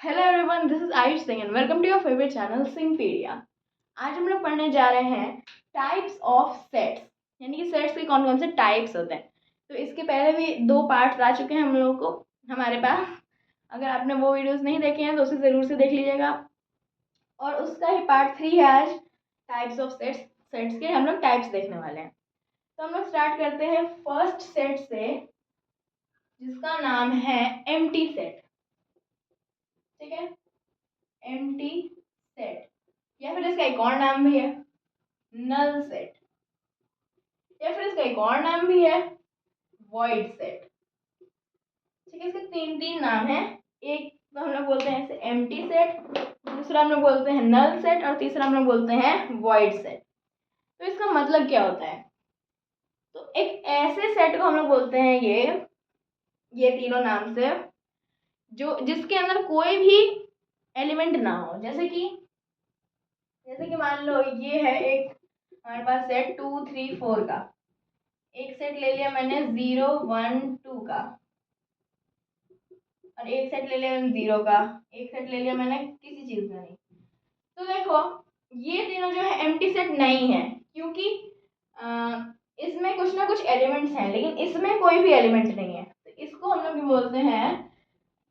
Hello everyone, this is Ayush Singh and welcome to your favourite channel Singhpedia. आज हम लोग पढ़ने जा रहे हैं टाइप्स ऑफ सेट्स, यानी कि सेट्स के कौन कौन से टाइप्स होते हैं। तो इसके पहले भी 2 पार्ट्स आ चुके हैं हम लोगों को हमारे पास। अगर आपने वो वीडियोस नहीं देखे हैं तो उसे ज़रूर से देख लीजिएगा। और उसका ही पार्ट 3 है आज, टाइप्स ऑफ सेट्स। सेट्स के हम लोग टाइप्स देखने वाले हैं। तो हम लोग स्टार्ट करते हैं फर्स्ट सेट से, जिसका नाम है एम्प्टी सेट। ठीक है, एम्प्टी सेट, या फिर इसका एक और नाम भी है नल सेट, या फिर इसका एक और नाम भी है वॉइड सेट। ठीक है, इसके तीन नाम है। एक तो हम लोग बोलते हैं इसे एम्प्टी सेट, दूसरा हम लोग बोलते हैं नल सेट, और तीसरा हम लोग बोलते हैं वॉइड सेट। तो इसका मतलब क्या होता है? तो एक ऐसे सेट को हम लोग बोलते हैं ये तीनों नाम से, जो जिसके अंदर कोई भी एलिमेंट ना हो। जैसे कि मान लो ये है एक हमारे पास सेट 2 3 4 का। एक सेट ले लिया मैंने 0 1 2 का, और एक सेट ले लिया मैंने 0 का, एक सेट ले लिया मैंने किसी चीज का नहीं। तो देखो, ये तीनों जो है एम्प्टी सेट नहीं है, क्योंकि इसमें कुछ ना कुछ एलिमेंट्स हैं, लेकिन इसमें कोई भी एलिमेंट नहीं है। तो इसको हम लोग बोलते हैं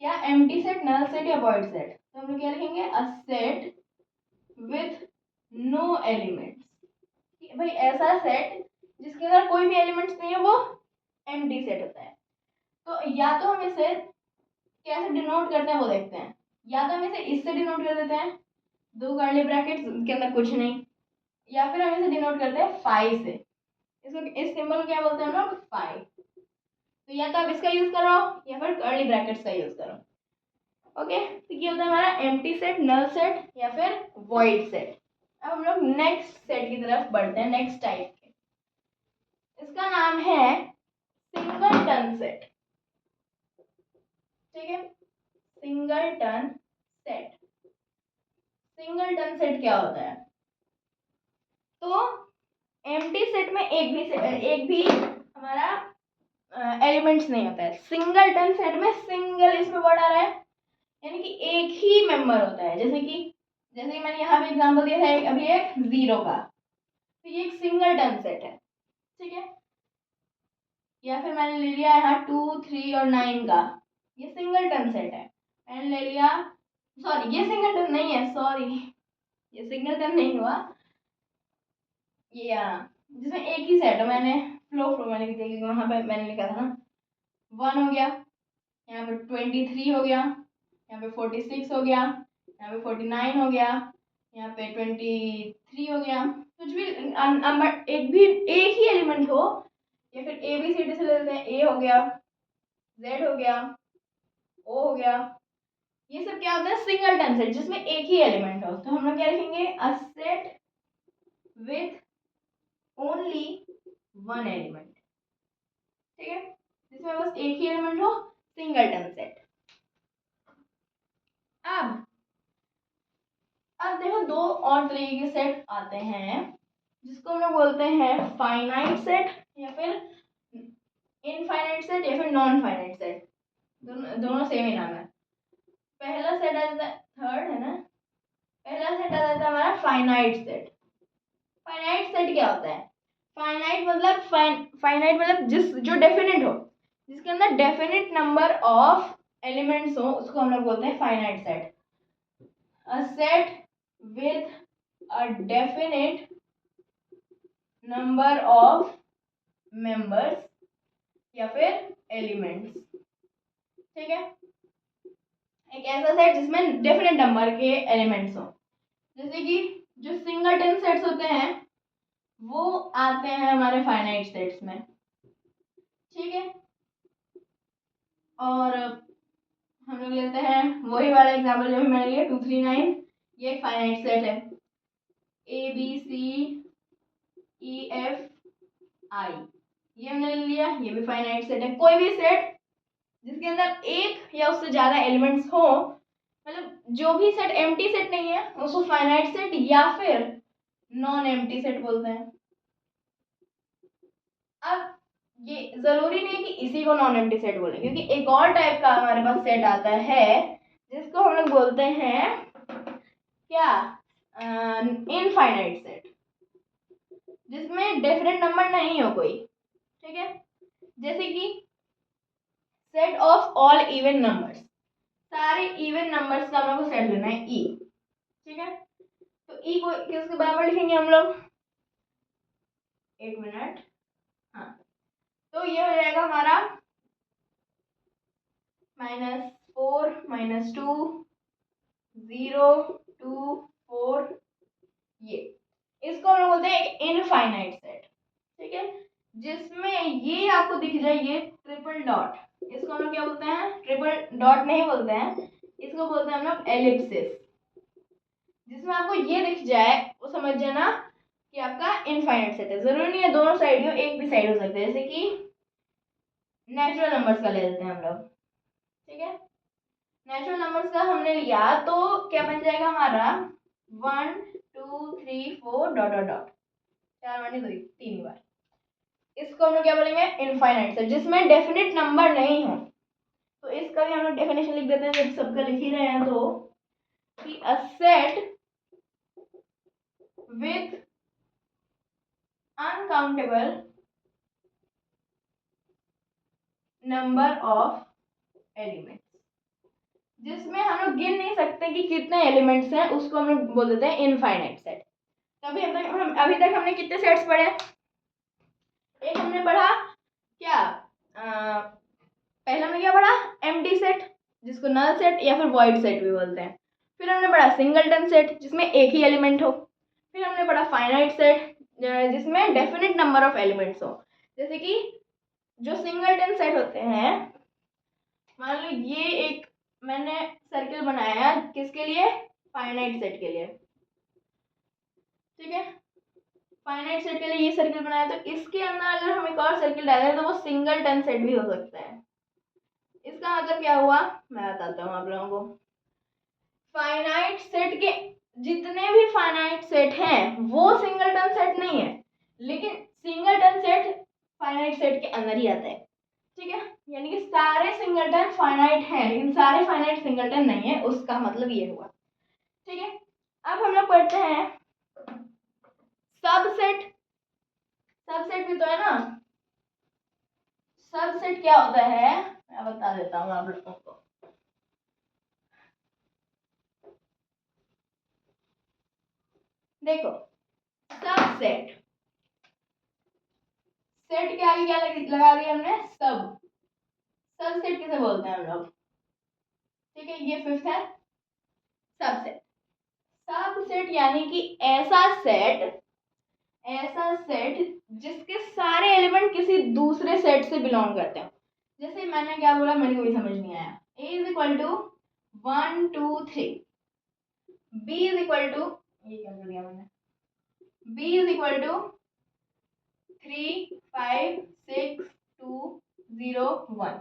क्या? एम्प्टी सेट, नल सेट या वॉइड सेट। तो हम लोग क्या लिखेंगे? A set with no elements. भाई ऐसा सेट जिसके अंदर कोई भी एलिमेंट्स नहीं है, वो एम्प्टी सेट होता है। तो या तो हम इसे कैसे डिनोट करते हैं वो देखते हैं। या तो हम इसे इससे डिनोट कर देते हैं, 2 कर्ली ब्रैकेट्स के अंदर कुछ नहीं, या फिर हम इसे डिनोट करते हैं फाई से। इसको इस सिंबल को क्या बोलते हैं हम लोग? फाई। तो या तो आप इसका यूज करो या फिर कर्ली ब्रैकेट्स का यूज करो। ओके, तो ये होता है हमारा एम्प्टी सेट, नल सेट या फिर वॉइड सेट। अब हम लोग नेक्स्ट सेट की तरफ बढ़ते हैं, नेक्स्ट टाइप के। इसका नाम है सिंगलटन सेट। ठीक है, सिंगलटन सेट। सिंगलटन सेट क्या होता है? तो एम्प्टी सेट में एक भी हमारा एलिमेंट्स नहीं होता है। सिंगलटन सेट में सिंगल इसमें वर्ड आ रहा है, यानी कि एक ही मेंबर होता है। जैसे कि मैंने यहाँ पे एग्जांपल दिया था अभी एक 0 का, तो ये एक सिंगलटन सेट है। ठीक है, या फिर मैंने ले लिया यहाँ 2 3 और 9 का, ये सिंगलटन सेट है। मैंने ले लिया, सॉरी ये सिंगलटन नहीं है, सॉरी ये सिंगलटन नहीं हुआ। ये यहाँ जिसमें एक ही सेट है, मैंने फ्लो मैंने लिखा क्योंकि वहाँ पे मैंने लिखा था ना। 1 हो गया, यहाँ पे 23 हो गया, यहाँ पे 46 हो गया, यहाँ पे 49 हो गया, यहाँ पे 23 हो गया। कुछ भी एक ही एलिमेंट हो, या फिर ए बी सी डी से ले लेते हैं। ए हो गया, जेड हो गया, ओ हो गया, ये सब क्या होता है? सिंगलटन सेट, जिसमें एक ही एलिमेंट हो। तो हम लोग क्या लिखेंगे? A set with only one element. ठीक है, जिसमें बस एक ही एलिमेंट हो, सिंगलटन सेट। अब देखो, 2 और तरीके के सेट आते हैं, जिसको हम लोग बोलते हैं फाइनाइट सेट या फिर इनफाइनाइट सेट या फिर नॉन फाइनाइट सेट। दोनों सेम ही नाम है। पहला सेट आ जाता है, थर्ड है ना, पहला सेट आ जाता है हमारा फाइनाइट सेट। फाइनाइट सेट क्या होता है? फाइनाइट मतलब जो डेफिनेट हो, जिसके अंदर डेफिनेट नंबर ऑफ एलिमेंट्स हो, उसको हम लोग बोलते हैं finite set. A set with a definite number of members या फिर एलिमेंट्स। ठीक है, एक ऐसा सेट जिसमें डेफिनेट नंबर के एलिमेंट्स हो। जैसे कि जो सिंगलटन सेट्स होते हैं वो आते हैं हमारे फाइनाइट सेट्स में। ठीक है, और हम लोग लेते हैं वही वाला एग्जाम्पल जो भी मैंने लिया 2 3 9। ये एक फाइनाइट सेट है, A B C E F I, ये हमने ले लिया, ये भी फाइनाइट सेट है। कोई भी सेट जिसके अंदर एक या उससे ज्यादा एलिमेंट्स हो, मतलब जो भी सेट एम्प्टी सेट नहीं है उसको फाइनाइट सेट या फिर नॉन एम्प्टी सेट बोलते हैं। अब ये जरूरी नहीं कि इसी को नॉन एम्प्टी सेट बोले, क्योंकि एक और टाइप का हमारे पास सेट आता है जिसको हम लोग बोलते हैं क्या, इनफाइनाइट सेट, जिसमें डेफिनेट नंबर नहीं हो कोई। ठीक है, जैसे कि set of all even numbers, सारे इवन नंबर्स का हम लोग को सेट लेना है ई। ठीक है, तो ई को किसके बराबर लिखेंगे हम लोग, एक मिनट, हाँ, तो ये हो जाएगा हमारा -4 -2 0 2 4, ये इसको हम लोग बोलते हैं एक इनफाइनाइट सेट। ठीक है, जिसमें ये आपको दिख जाए ये ट्रिपल डॉट, इसको हम लोग क्या बोलते हैं, ट्रिपल डॉट नहीं बोलते हैं, इसको बोलते हैं हम लोग एलिप्सिस। जिसमें आपको ये दिख जाए वो समझ जाना कि आपका इनफाइनाइट सेट है। जरूरी नहीं है दोनों साइड हो, एक भी साइड हो सकता है, जैसे कि नेचुरल नंबर्स का ले लेते हैं हम लोग। ठीक है, नेचुरल नंबर्स का हमने लिया तो क्या बन जाएगा हमारा 1 2 3 4 डॉट डॉट डॉट, 4 1 2 3 बार। इसको हम लोग क्या बोलेंगे, इनफाइनाइट सेट, जिसमें डेफिनेट नंबर नहीं हो। तो इसका भी हम लोग डेफिनेशन लिख देते हैं, जब सबका लिख ही रहे हैं तो, कि अ set with uncountable number of elements, जिसमें हम लोग गिन नहीं सकते कि कितने एलिमेंट्स हैं, उसको हम लोग बोल देते हैं इनफाइनाइट सेट। तो अभी तक हमने कितने सेट्स पढ़े, एक हमने पढ़ा क्या, पहले हमने क्या पढ़ा, एम्प्टी सेट, जिसको नल सेट या फिर वॉइड सेट भी बोलते हैं। फिर हमने पढ़ा सिंगलटन सेट, जिसमें एक ही एलिमेंट हो। फिर हमने पढ़ा फाइनाइट सेट, जिसमें डेफिनेट नंबर ऑफ एलिमेंट्स हो। जैसे कि जो सिंगलटन सेट होते हैं, मान लो ये एक मैंने सर्किल बनाया, किसके लिए, फाइनाइट सेट के लिए। ठीक है, फाइनाइट सेट के लिए ये सर्किल बनाया, तो इसके अंदर अगर हम एक और सर्किल डालें तो वो सिंगलटन सेट भी हो सकता है। इसका मतलब क्या हुआ, मैं बताता हूँ आप लोगों को। फाइनाइट सेट के जितने भी फाइनाइट सेट हैं वो सिंगलटन सेट नहीं है, लेकिन सिंगलटन सेट फाइनाइट सेट के अंदर ही आता है। ठीक है, यानी कि सारे सिंगलटन फाइनाइट हैं लेकिन सारे फाइनाइट सिंगलटन नहीं है, उसका मतलब ये हुआ। ठीक है, अब हम लोग पढ़ते हैं सबसेट। सबसेट भी तो है ना, सबसेट क्या होता है मैं बता देता हूँ आप लोगों को। देखो, सबसेट, सेट के आगे क्या लगा दिया हमने, सब। सबसेट किसे बोलते हैं हम लोग। ठीक है, ये फिफ्थ है सबसेट। सबसेट यानी कि ऐसा सेट जिसके सारे एलिमेंट किसी दूसरे सेट से बिलोंग करते हैं। जैसे मैंने क्या बोला, मेरे को भी समझ नहीं आया। A is equal to 1 2 3, B is equal to, ये क्या कर दिया मैंने, B इज इक्वल टू 3 5 6 2 0 1,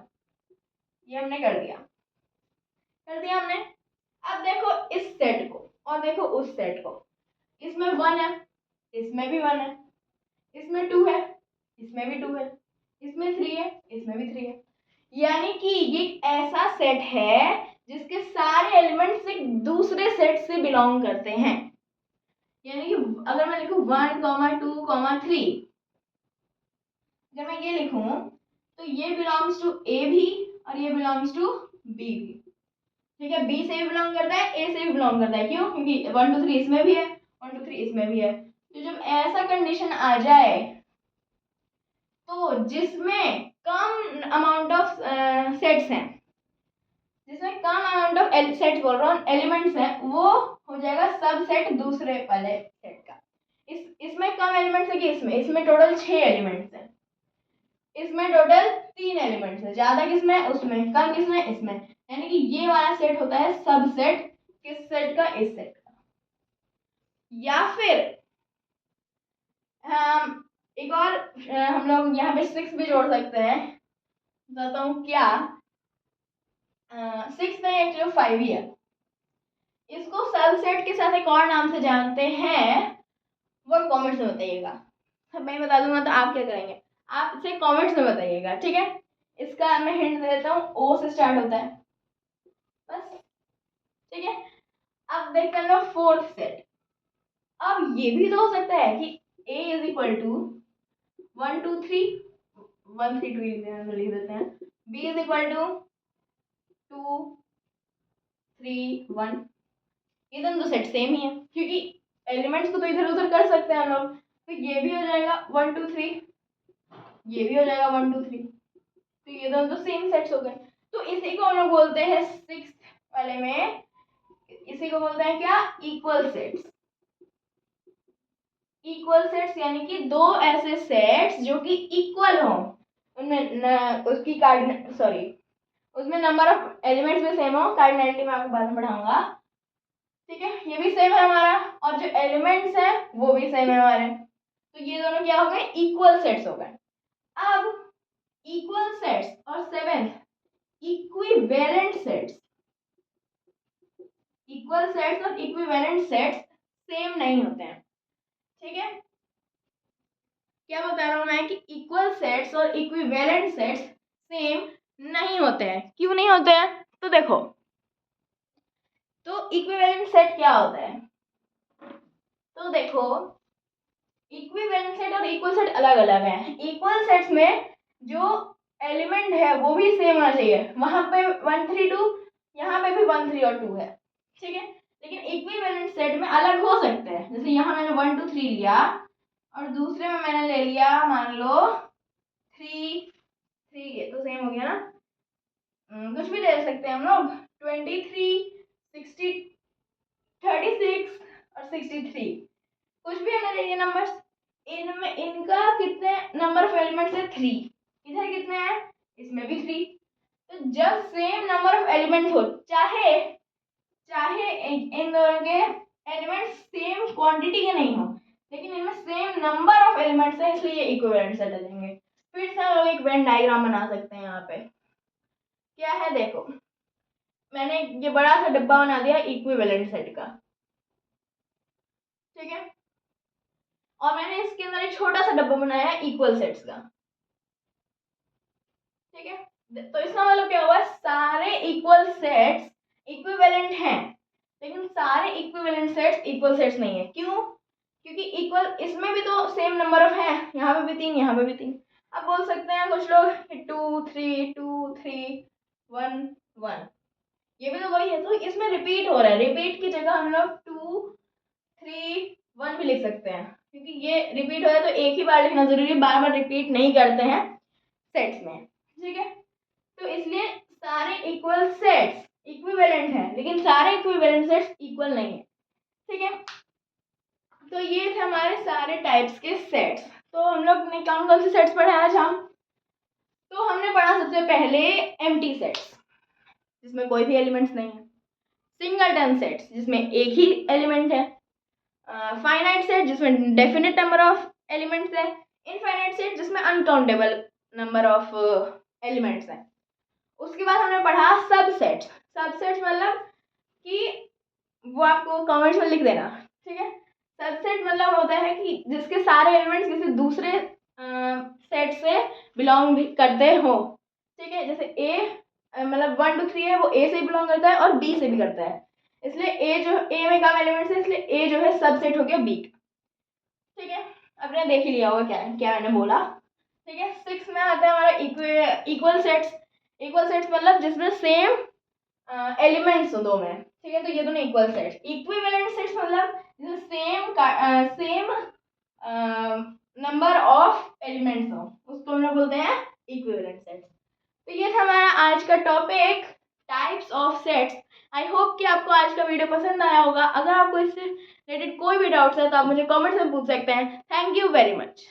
ये हमने कर दिया हमने। अब देखो इस सेट को और देखो उस सेट को, इसमें 1 है, इसमें भी 1 है, इसमें 2 है, इसमें भी 2 है, इसमें 3 है, इसमें भी 3 है। यानी कि ये ऐसा सेट है जिसके सारे एलिमेंट्स एक दूसरे सेट से बिलोंग करते हैं। यानी कि अगर मैं लिखूं 1 2 3, जब मैं ये लिखूं तो ये बिलोंग्स टू ए भी और ये बिलोंग्स टू बी भी। ठीक है, बी से भी बिलोंग करता है, ए से भी बिलोंग करता है। क्यों, क्योंकि 1 2 3 इसमें भी है, 1 2 3 इसमें भी है। तो जब ऐसा कंडीशन आ जाए तो जिसमें कम अमाउंट ऑफ सेट्स हैं, जिसमें कम अमाउंट ऑफ सेट्स बोल रहा हूँ, एलिमेंट्स हैं, वो हो जाएगा सब सेट दूसरे वाले सेट का। इसमें कम एलिमेंट्स है कि इसमें टोटल 6 एलिमेंट्स हैं, इसमें टोटल 3 एलिमेंट्स है। ज्यादा किसमें, उसमें, कम किसमें, इसमें। यानी कि ये वाला सेट होता है सब सेट, किस सेट का, इस सेट का। या फिर हम एक और हम लोग यहाँ पे 6 भी जोड़ सकते हैं, बताता हूँ क्या। 6 नहीं, एक्चुअली 5 ही है। इसको सबसेट के साथ एक और नाम से जानते हैं, वो कमेंट्स में बताइएगा। मैं बता दूंगा तो आप क्या करेंगे, आप इसे कमेंट्स में बताइएगा। ठीक है, इसका मैं हिंट दे देता हूँ, ओ से स्टार्ट होता है, बस ठीक है, अब देखते हैं हम फोर्थ सेट। अब ये भी तो हो सकता है कि A इज इक्वल टू 1 2 3, 1 3 2 लिख देते हैं, B इज इक्वल टू 2 3 1। ये दोनों तो सेट सेम ही है, क्योंकि एलिमेंट्स को तो इधर उधर कर सकते हैं हम लोग, तो ये भी हो जाएगा 1 2 3, ये भी हो जाएगा 1 2 3, तो ये दोनों तो सेम सेट्स हो गए। तो इसी को हम लोग बोलते हैं सिक्स वाले में, इसी को बोलते हैं क्या, इक्वल सेट्स। इक्वल सेट्स यानी कि दो ऐसे सेट्स जो कि इक्वल हो, उनमें उसकी उसमें नंबर ऑफ एलिमेंट्स भी सेम हो। कार्डिनैलिटी मैं आपको बाद में पढ़ाऊंगा, ठीक है। ये भी सेम है हमारा, और जो एलिमेंट्स है वो भी सेम है हमारे, तो ये दोनों क्या हो गए, इक्वल सेट्स हो गए। अब इक्वल सेट्स और seventh equivalent sets, equal sets और इक्विवेलेंट सेट्स सेम नहीं होते हैं, ठीक है। क्या बता रहा हूं मैं कि इक्वल सेट्स और इक्विवेलेंट सेट्स सेम नहीं होते हैं। क्यों नहीं होते हैं, तो देखो, तो इक्विवेलेंट सेट क्या होता है, तो देखो इक्विवेलेंट सेट और इक्वल सेट अलग अलग है। इक्वल सेट्स में जो एलिमेंट है वो भी सेम होना चाहिए, वहां पे 1 3 2, यहाँ पे भी 1 3 और 2 है, ठीक है। लेकिन इक्विवेलेंट सेट में अलग हो सकते हैं, जैसे यहाँ मैंने 1 2 3 लिया और दूसरे में मैंने ले लिया मान लो 3 3, ये तो सेम हो गया ना। कुछ भी ले सकते हैं हम लोग, 23 60 36 और 63, कुछ भी हमने ले लिए नंबर्स। इनमें इनका कितने नंबर ऑफ एलिमेंट्स है, 3। इधर कितने हैं, इसमें भी 3। तो जब सेम नंबर ऑफ एलिमेंट हो, चाहे चाहे इन दोनों के एलिमेंट्स सेम क्वांटिटी के नहीं हो, लेकिन इनमें सेम नंबर ऑफ एलिमेंट्स है, इसलिए ये इक्विवेलेंट सेट आ जाएंगे। फिर से हम लोग एक वेन डायग्राम बना सकते हैं। यहाँ पे क्या है, देखो मैंने ये बड़ा सा डब्बा बना दिया इक्विवेलेंट सेट का, ठीक है, और मैंने इसके अंदर एक छोटा सा डब्बा बनाया है इक्वल सेट्स का, ठीक है। तो इसका मतलब क्या हुआ, सारे इक्वल सेट्स इक्विवेलेंट हैं, लेकिन सारे इक्विवेलेंट सेट्स इक्वल सेट्स नहीं है। क्यों, क्योंकि इक्वल इसमें भी तो सेम नंबर ऑफ है, यहाँ पे भी 3, यहाँ पे भी 3। अब बोल सकते हैं कुछ लोग 2 3 2 3 1 1, ये भी तो वही है, तो इसमें रिपीट हो रहा है। रिपीट की जगह हम लोग 2 3 1 भी लिख सकते हैं, क्योंकि ये रिपीट हो रहा है तो एक ही बार लिखना जरूरी है, बार बार रिपीट नहीं करते हैं सेट्स में, ठीक है। तो इसलिए सारे इक्वल सेट्स इक्विवेलेंट हैं, लेकिन सारे इक्विवेलेंट सेट्स इक्वल नहीं है, ठीक है। तो ये थे हमारे सारे टाइप्स के सेट्स। तो हम लोग ने कौन कौन से सेट्स पढ़े आज हम, तो हमने पढ़ा सबसे पहले एम्प्टी सेट्स जिसमें कोई भी एलिमेंट्स नहीं है, सिंगलटन सेट्स जिसमें एक ही एलिमेंट है, फाइनाइट सेट जिसमें डेफिनेट नंबर ऑफ एलिमेंट्स है, इनफाइनाइट सेट जिसमें अनकाउंटेबल नंबर ऑफ एलिमेंट्स है। उसके बाद हमने पढ़ा सबसेट्स। सबसेट्स मतलब कि वो आपको कमेंट्स में लिख देना, ठीक है। सबसेट मतलब होता है कि जिसके सारे एलिमेंट्स किसी दूसरे सेट से बिलोंग भी करते हो, ठीक है। जैसे ए मतलब 1 2 3 है, वो ए से बिलोंग करता है और बी से भी करता है, इसलिए ए जो ए में कम एलिमेंट्स है, इसलिए ए जो है सबसेट हो गया बी का, ठीक है। आपने देख ही लिया होगा क्या क्या मैंने बोला, ठीक है। 6 में आता है हमारा इक्वल सेट्स। इक्वल सेट्स मतलब जिसमें सेम एलिमेंट्स हो दो में, ठीक है, तो ये दोनों इक्वल सेट्स। इक्विवेलेंट सेट्स मतलब जिसमें सेम नंबर ऑफ एलिमेंट्स हो, उसको हम लोग बोलते हैं इक्विवेलेंट सेट्स। तो ये था हमारा आज का topic, types of sets. I hope कि आपको आज का वीडियो पसंद आया होगा। अगर आपको इससे रिलेटेड कोई भी डाउट्स है तो आप मुझे कमेंट्स में पूछ सकते हैं। Thank you very much.